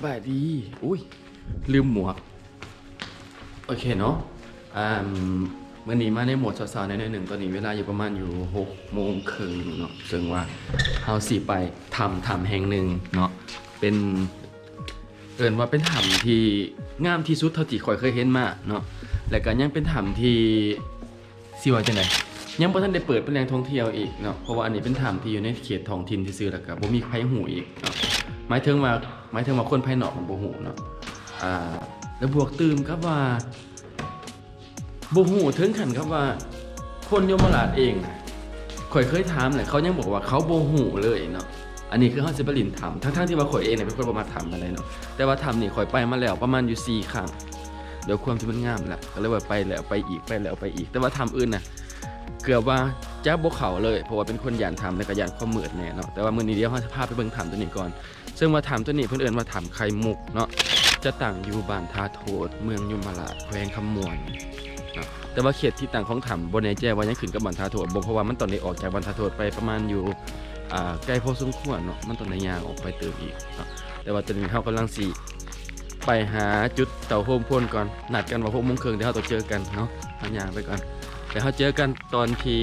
บายดีอุ้ยลืมหมวกโอเคเนาะเมื่อนี้มาในโหมดสาวๆในหนึ่งตอนนี้เวลาอยู่ประมาณอยู่6:30เนาะซึ่งว่าเฮาสิไปทำแห่งหนึ่งเนาะเป็นว่าเป็นถ้ำที่งามที่สุดเท่าที่ข่อยเคยเห็นมาเนาะและก็ยังเป็นถ้ำที่สิว่าจังได๋ยังบ่ทันได้เปิดเป็นแหล่งท่องเที่ยวอีกเนาะเพราะว่าอันนี้เป็นถ้ำที่อยู่ในเขตท้องถิ่นซื่อๆแล้วก็บ่มีใครฮู้อีกเนาะหมายถึงว่าคนภายนอกมันบ่ฮู้เนาะแล้วบวกตื่มครับว่าบ่ฮู้ถึงขั้นครับว่าคนยมราชเองนะข่อยเคยถามแหละเขายังบอกว่าเขาบ่ฮู้เลยเนาะอันนี้คือเฮาสิไปลินถ้ำทั้งๆที่ว่าข่อยเองเนี่ยเป็นคนบ่มาถ้ำปานใดเนาะแต่ว่าถ้ำนี่ข่อยไปมาแล้วประมาณอยู่4ครั้งเดี๋ยวความที่มันงามแหละก็เลยว่าไปแล้วไปอีกไปแล้วไปอีกแต่ว่าถ้ำอื่นน่ะเกือบว่าจะบ่เข้าเลยเพราะว่าเป็นคนย่านถ้ำและก็ย่านความมืดแน่เนาะแต่ว่ามื้อนี้เดี๋ยวเฮาจะพาไปเบิ่งถ้ำตัวนี้ก่อนซึ่งว่าถ้ำตัวนี้เพิ่นเอิ้นว่าถ้ำไข่มุกเนาะจะตั้งอยู่บ้านท่าโทษเมืองยมราชแขวงคำมวนแต่ว่าเขตที่ตั้งของถ้ำบ่แน่ใจว่ายังขึ้นกับบ้านท่าโทษบ่เพราะว่ามันตอนนี้ออกจากบ้านท่าโทษไปประมาณอยู่ไกลพอสมควรเนาะมันตอนนี้ย่างออกไปเติมอีกเนาะแต่ว่าตอนนี้เฮากำลังสิไปหาจุดเต่าโฮมพ่นก่อนนัดกันว่า6:30เดี๋ยวเฮาต้องเจอกันเนาะเฮาย่างไปก่อนแต่เฮาเจอกันตอนที่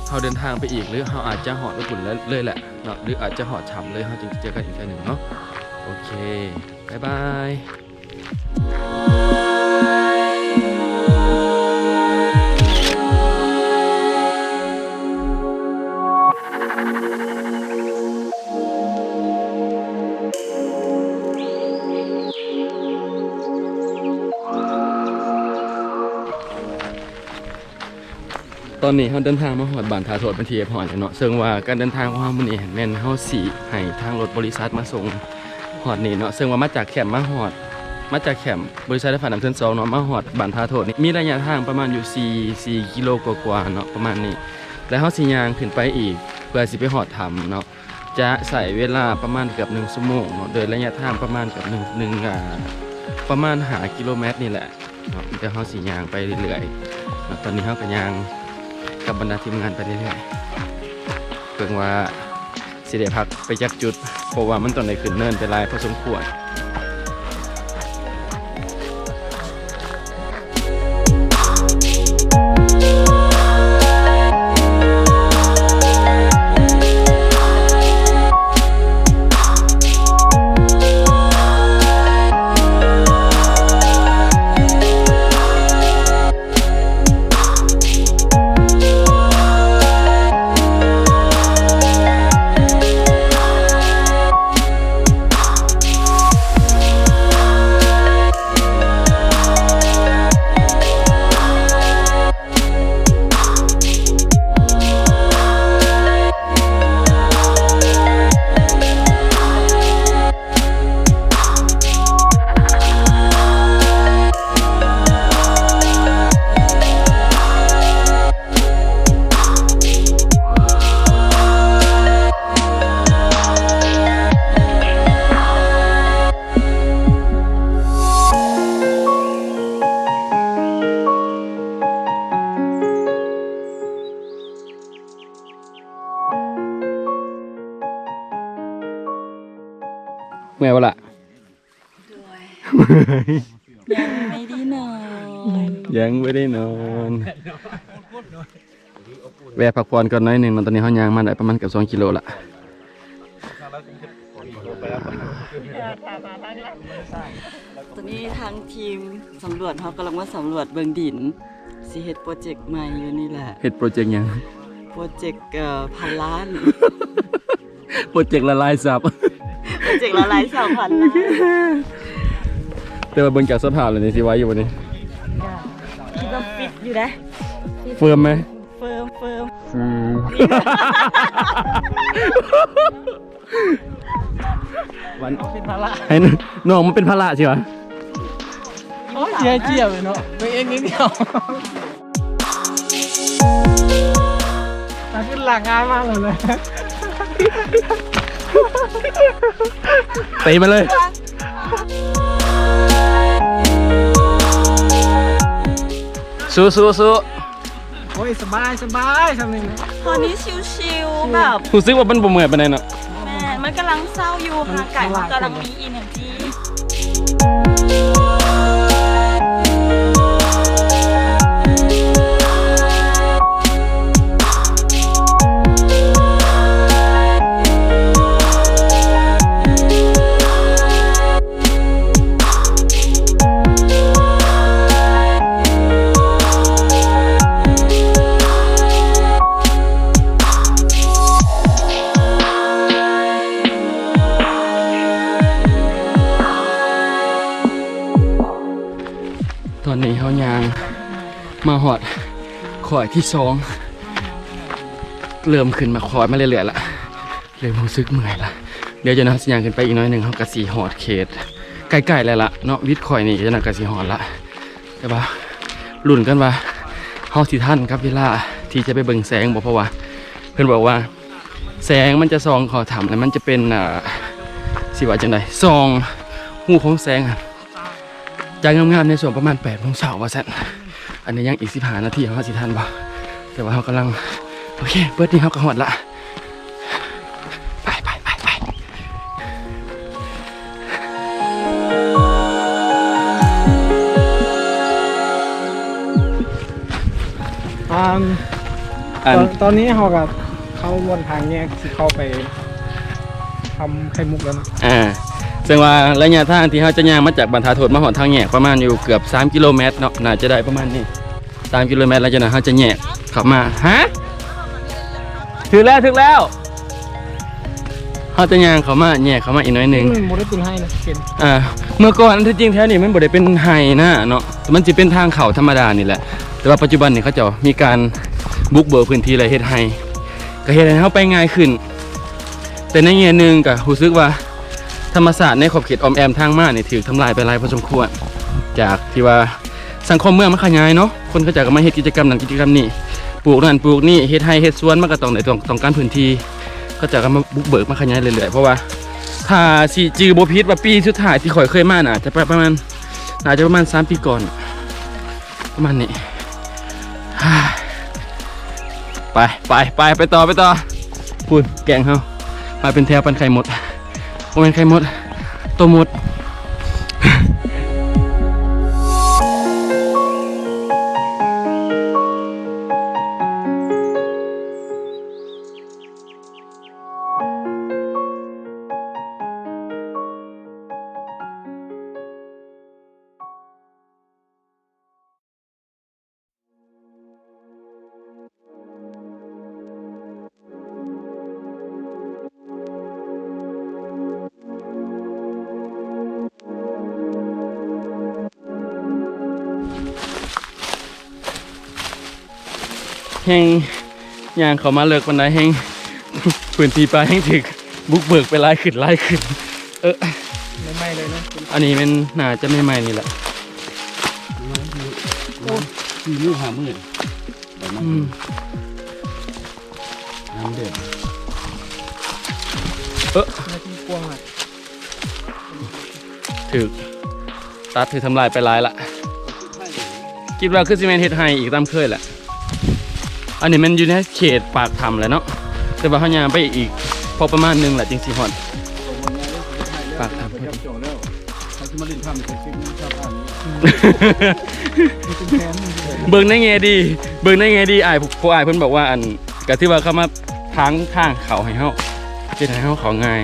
เฮาเดินทางไปอีกหรือเฮาอาจจะหอดญี่ปุ่นเลยแหละเนาะหรืออาจจะหอดฉ่ำเลยเฮาจึงเจอกันอีกครั้งหนึ่งเนาะโอเคบ๊ายบายตอนนี้เราเดินทางมาหอดบ้านท่าโทษเป็นที่เรียบร้อยแล้วเนาะซึ่งว่าการเดินทางของเรามื้อนี้แม่นเฮาสิให้ทางรถบริษัทมาส่งหอดนี่เนาะซึ่งว่ามาจากแคมป์มาจากแคมป์บริษัทไฟฟ้าน้ำเทิน2เนาะมาหอดบ้านท่าโทษนี่มีระยะทางประมาณอยู่4กิโลกว่าๆเนาะประมาณนี้แล้วเฮาสิย่างขึ้นไปอีกเพื่อสิไปหอดถ้ำเนาะจะใช้เวลาประมาณเกือบ1ชั่วโมงเนาะโดยระยะทางประมาณกับ1ประมาณ5กิโลเมตรนี่แหละเนาะเดี๋ยวเฮาสิย่างไปเรื่อยๆตอนนี้เฮาก็ย่างกับบรรดาทีมงานไปเรื่อยๆเพิ่งว่าสิได้พักไปจักจุดเพราะว่ามันต้องได้ขึ้นเนินไปหลายพอสมควรเมื่อวะล่ะยังไม่ได้นอนแวะพักผ่อนก่อนหน่อยหนึ่งตอนนี้เขาย่างมาได้ประมาณเกือบ2 กิโลละตอนนี้ทางทีมสำรวจเขากำลังว่าสำรวจเบื้องดินสิเฮ็ดโปรเจกต์ใหม่อยู่นี่แหละเฮ็ดโปรเจกต์ยังโปรเจกต์พันล้านโปรเจกต์ละลายซับโปรเจกต์ละลาย2,000 ล้านแต่ว่าเบิ่งจากสภาพแล้วนี่สิไว้อยู่บ่นี่คิดว่าฟิตอยู่นะเฟิร์มไหมเฟิร์มวันเป็นภาระให้น้องมันเป็นภาระใช่ป่ะโอ้ยเจียวเลยเนาะตัวเองนิดเดียวแต่ขึ้นหลังงานมากเลยตีมาเลยสู้โอ้ยสบายทำนึงตอนนี้ชิวๆแบบรู้สึกว่ามันบ่เมื่อยปานใดเนาะแม่ มันกำลังเศร้าอยู่ค่ะไก่มันกำลังมีอินเนอร์จี ตอนนี้เขายางมาหอดขอยที่สองเริ่มขึ้นมาขอยมาเรื่อยๆละเริ่มรู้สึกเมื่อยละเดี๋ยวจะนับสัญญาณขึ้นไปอีกน้อยหนึ่งเขากระสีหอดเขตใกล้ๆแล้วละเนาะวิทย์ขอยนี่จะนับกระสีหอดละแต่ว่าลุ้นกันว่าเขาสิท่านครับเวลาที่จะไปเบิ่งแสงบอกเพราะว่าเพื่อนบอกว่าแสงมันจะซองขอถามแล้วมันจะเป็นสิว่าจังไดซองหูของแสงจะงามๆในส่วนประมาณ8 โมงเช้าว่าซั่นอันนี้ยังอีก15 นาทีเขาสิทันบ่แต่ว่าเขากำลังโอเคเบิดนี้เขาก็หอดละไปตอนนี้เขากับเข้าวนทางแยกที่เข้าไปทำไข่มุกแล้วนะซึ่งว่าระยะทางที่เขาจะย่างมาจากบรรทัดโทษมาหอดทางแยกประมาณอยู่เกือบ3 กิโลเมตรเนาะน่าจะได้ประมาณนี้3 กิโลเมตรแล้วจากนั้นเขาจะแยกขับมาฮะถึงแล้วเขาจะย่างเขามาแยกเขามาอีกน้อยหนึ่ง มันโมได้เป็นให้นะเป็น เมื่อก่อนที่จริงแท้นี่มันบ่ได้เป็นไฮนะเนาะมันจะเป็นทางเขาธรรมดานี่แหละแต่ว่าปัจจุบันนี่เขาจะมีการบุกเบิกพื้นที่อะไรเฮ็ดไฮก็เฮ็ดให้เขาไปง่ายขึ้นแต่ในแง่หนึ่งก็รู้สึกว่าธรรมศาสตร์ในขอบเขตออมแอมทางมาเนี่ยถือทำลายไปหลายพอสมควรจากที่ว่าสังคมเมืองมันขยายเนาะคนก็จะมาเฮ็ดกิจกรรมนั้นกิจกรรมนี้ปลูกนั่นปลูกนี่เฮ็ดไฮเฮ็ดสวนมันก็ต้องการพื้นที่ก็จะมาบุกเบิกมาขยายเรื่อยๆเพราะว่าถ้าสิจือบ่ผิดว่าปีสุดท้ายที่ข่อยเคยมาน่ะจะประมาณ3 ปีก่อนประมาณนี้ไปต่อพูดแกงเฮามาเป็นแถวปันไข่หมดโอ้เป็นไข่หมดตัวหมดแห้งย่างเขามาเลิกวันไหนแห้งพื้นที่ปลาแห้งถึกบุกเบิกไปไล่ขึ้นไม่เลยนะ อันนี้มันน่าจะไม่ใหม่นี่แหละมือหามือน้ำเดือดนาทีกว้างอ่ะถึกตัดถือทำลายไปหลายละคิดว่าคือซีเมนต์เฮ็ดไฮอีกตามเคยแหละอันนี้มันอยู่ในเขตปากถ้ำแหละเนาะแต่ว่าเขาย่างไปอีกพอประมาณนึงแหละจริงสิฮอดปากถ้ำเบิ่งได้ไงดีอ้ายผู้อ้ายเพิ่นบอกว่าอันก็ที่ว่าเขามาทางเขาให้เฮาเป็นให้เฮาเขาง่าย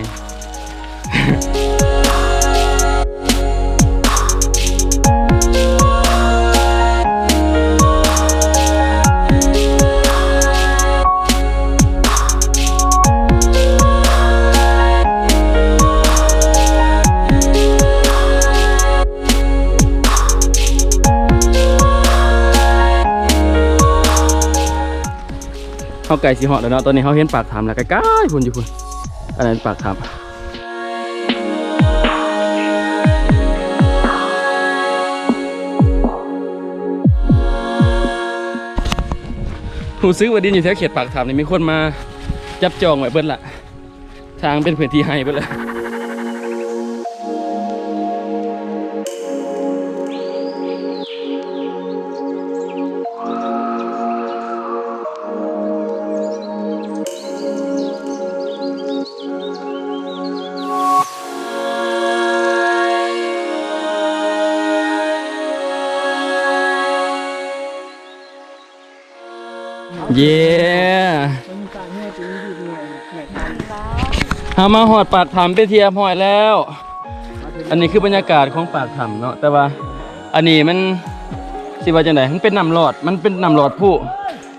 เขาไก่สีหอดแล้วเนาะตอนนี้เขาเห็นปากถ้ำแล้วใกล้ๆคุณอยู่คุณอันนั้นปากถ้ำผู้ซื้อวัดดินอยู่แถวเขตปากถ้ำนี่มีคนมาจับจองไว้เบิ้ลละทางเป็นพื้นที่ให้เบิ้ลละ เย้ มันมีการเงื่อนจีดีเหนื่อยทาง เฮามาหอดปากถ้ำไปเทียบหอยแล้ว อันนี้คือบรรยากาศของปากถ้ำเนาะแต่ว่าอันนี้มันสิว่าจังไดมันเป็นน้ำหลอดผู้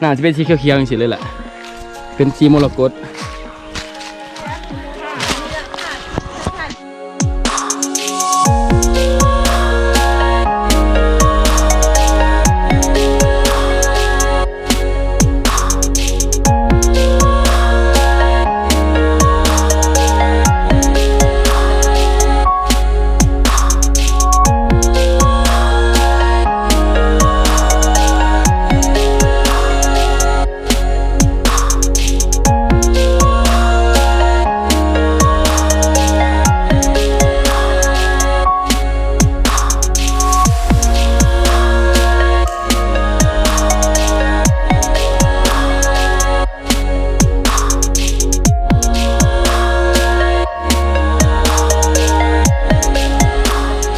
น่าจะเป็นสีเขียวๆจังซี่เลยแหละเป็นสีมรกต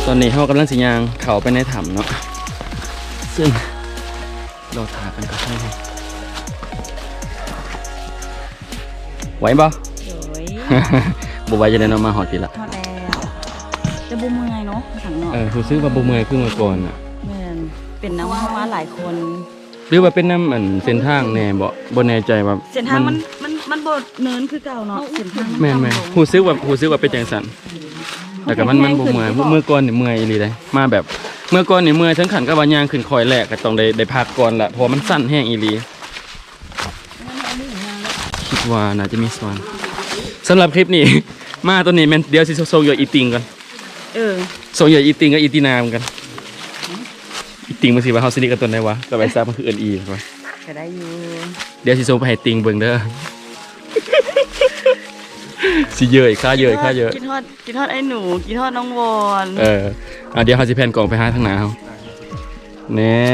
ตอนนี้เรากำลังสิย่างเข้าไปในถ้ำเนาะซึ่งเราทากันก็ใช่ไหมไหวบ่ โอ้ย บ่ไหวจะได้เนาะมาหอดพี่ละ ทอดแล้วจะบุมเมื่อยเนาะถังเนาะ รู้สึกว่าบ่เมื่อยขึ้นมาก่อนอ่ะ แม่นเป็นน้ำเข้ามาหลายคน หรือว่าเป็นน้ำอันเส้นทางแน่บ่แน่ใจว่า เส้นทางมันบดเนินคือเก่าเนาะเส้นทาง แม่นๆรู้สึกว่าเป็นจังซั่นแต่ก็มันบ่เมื่อยเมื่อก่อนนี่เมื่อยอีหลีเลยมาแบบเมื่อก่อนนี่เมื่อยทั้งขันก็ว่าย่างขึ้นคอยแรกก็ต้องได้พักก่อนละเพราะมันสั้นแห้งอีหลีคิดว่าน่าจะมีส่วนสำหรับคลิปนี้ มาตัวนี้แม่นเดี๋ยวสิส่งอยู่อีติงก่อน ส่งอยู่อีติงกับอีตินามกันอีติงมันสิว่าเฮาสนิทกันตัวไหนวะก็ไปทราบมันคือเอิ้นอีว่า ก็ได้อยู่ เดี๋ยวสิส่งไปให้ติงเบิ่งเด้อ สิเยอะค่าเยอะ กินทอดไอ้หนูกินทอดน้องวอน เดี๋ยวเฮาสิแผ่นกล่องไปหาทางหน้าเฮาแน่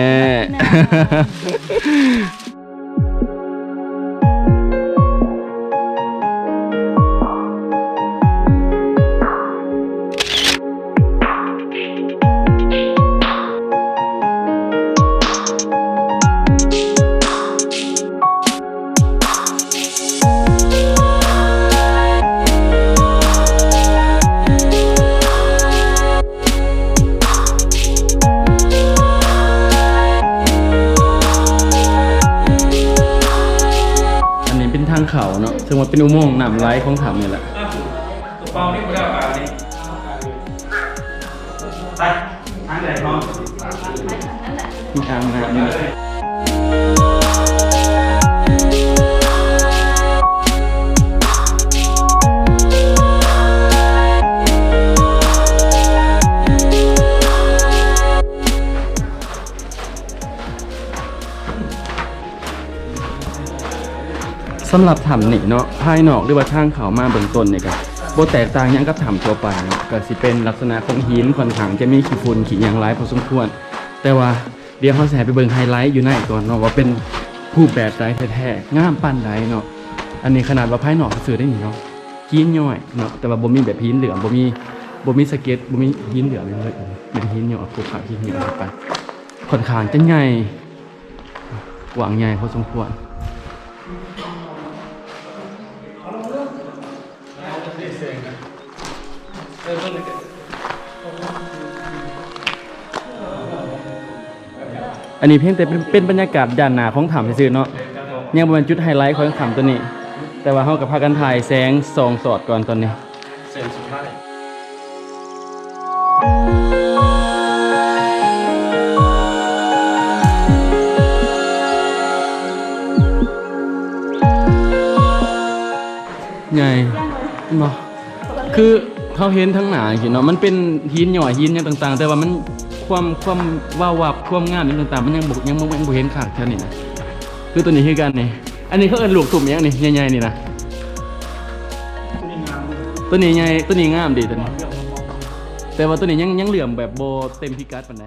อันนี้เป็นทางเขาเนาะซึ่งว่าเป็นอุโมงค์น้ำไหลของถ้ำนี่แหละเปล่านี่บ่ได้ป่านี่ไปทางไหนเนาะมีทางน้ำนี่สำหรับถ้ำนี่เนาะภายนอกหรือว่าทางเขามาเบื้องต้นเนี่ยก็บ่แตกต่างหยังกับถ้ำทั่วไปเนาะก็สิเป็นลักษณะของหินค่อนข้างจะมีขี้ฝุ่นขี้หยังหลายพอสมควรแต่ว่าเดี๋ยวเราสิให้ไปเบิ่งไฮไลท์อยู่ในก่อนเนาะว่าเป็นรูปแบบใดแท้ๆงามปานใดเนาะอันนี้ขนาดว่าภายนอกก็ซื้อได้นี่เนาะหินย่อยเนาะแต่ว่าบ่มีแบบหินเหลืองบ่มีสเก็ตบ่มีหินเหลืองเลยเป็นหินย่อยภูเขาหินย่อยไปค่อนข้างจะใหญ่กว้างใหญ่พอสมควร อันนี้เพียงแต่เป็นบรรยากาศด้านหน้าของถ้ำซื่อๆเนาะยังบ่เป็นจุดไฮไลท์ของถ้ำตัวนี้ แต่ว่าเฮากับพากันถ่ายแสงส่องสอดก่อนตอนนี้แสงสุดท้ายใหญ่บ่คือเขาเห็นทั้งหน้าจริงๆเนาะมันเป็นหินหย่อยหินหยังต่างๆ แต่ว่ามันความว้าววับความงามนี่ต่างๆมันยังบ่เห็นขาดแค่นี้นะคือตัวนี้คือกันนี่อันนี้เขาเอิ้นลูกตุ่มหยังนี่ใหญ่ๆนี่นะตัวนี้ใหญ่ตัวนี้งามดีตัวนี้แต่ว่าตัวนี้ยังเหลื่อมแบบโบเต็มพิกัดปานใด